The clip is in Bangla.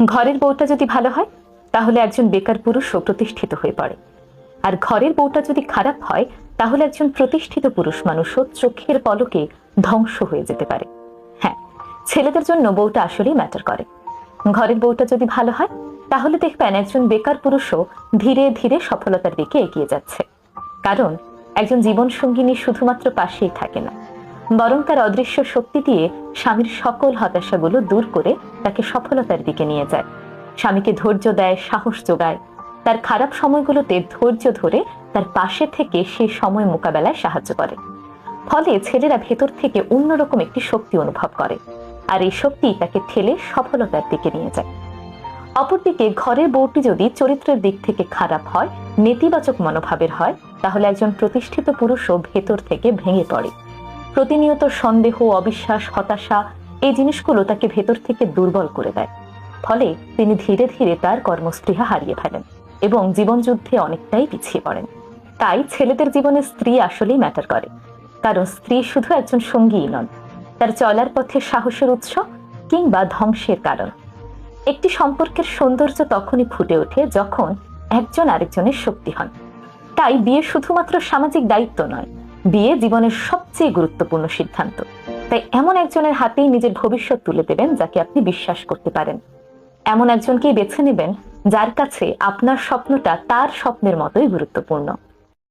ঘরের বউটা যদি ভালো হয় তাহলে একজন বেকার পুরুষও প্রতিষ্ঠিত হয়ে পড়ে, আর ঘরের বউটা যদি খারাপ হয় তাহলে একজন প্রতিষ্ঠিত পুরুষ মানুষও চোখের পলকে ধ্বংস হয়ে যেতে পারে। হ্যাঁ, ছেলেদের জন্য বউটা আসলেই ম্যাটার করে। ঘরের বউটা যদি ভালো হয় তাহলে দেখবেন একজন বেকার পুরুষও ধীরে ধীরে সফলতার দিকে এগিয়ে যাচ্ছে। কারণ একজন জীবন সঙ্গিনী শুধুমাত্র পাশেই থাকে না, বরং তার অদৃশ্য শক্তি দিয়ে স্বামীর সকল হতাশাগুলো দূর করে তাকে সফলতার দিকে নিয়ে যায়। স্বামীকে ধৈর্য দেয়, সাহস যোগায়, তার খারাপ সময়গুলোতে ধৈর্য ধরে তার পাশে থেকে সেই সময় মোকাবেলায় সাহায্য করে। ফলে ছেলেরা ভেতর থেকে অন্যরকম একটি শক্তি অনুভব করে, আর এই শক্তি তাকে ঠেলে সফলতার দিকে নিয়ে যায়। অপরদিকে ঘরের বউটি যদি চরিত্রের দিক থেকে খারাপ হয়, নেতিবাচক মনোভাবের হয়, তাহলে একজন প্রতিষ্ঠিত পুরুষও ভেতর থেকে ভেঙে পড়ে। প্রতিনিয়ত সন্দেহ, অবিশ্বাস, হতাশা এই জিনিসগুলো তাকে ভেতর থেকে দুর্বল করে দেয়। ফলে তিনি ধীরে ধীরে তার কর্মস্পৃহা হারিয়ে ফেলেন এবং জীবনযুদ্ধে অনেকটাই পিছিয়ে পড়েন। তাই ছেলেদের জীবনে স্ত্রী আসলেই ম্যাটার করে, কারণ স্ত্রী শুধু একজন সঙ্গীই নন, তার চলার পথে সাহসের উৎস কিংবা ধ্বংসের কারণ। একটি সম্পর্কের সৌন্দর্য তখনই ফুটে ওঠে যখন একজন আরেকজনের শক্তি হন। তাই বিয়ে শুধুমাত্র সামাজিক দায়িত্ব নয়, বিয়ে জীবনের সবচেয়ে গুরুত্বপূর্ণ সিদ্ধান্ত। তাই এমন একজনের হাতেই নিজের ভবিষ্যৎ তুলে দেবেন যাকে আপনি বিশ্বাস করতে পারেন। এমন একজনকেই বেছে নেবেন যার কাছে আপনার স্বপ্নটা তার স্বপ্নের মতোই গুরুত্বপূর্ণ।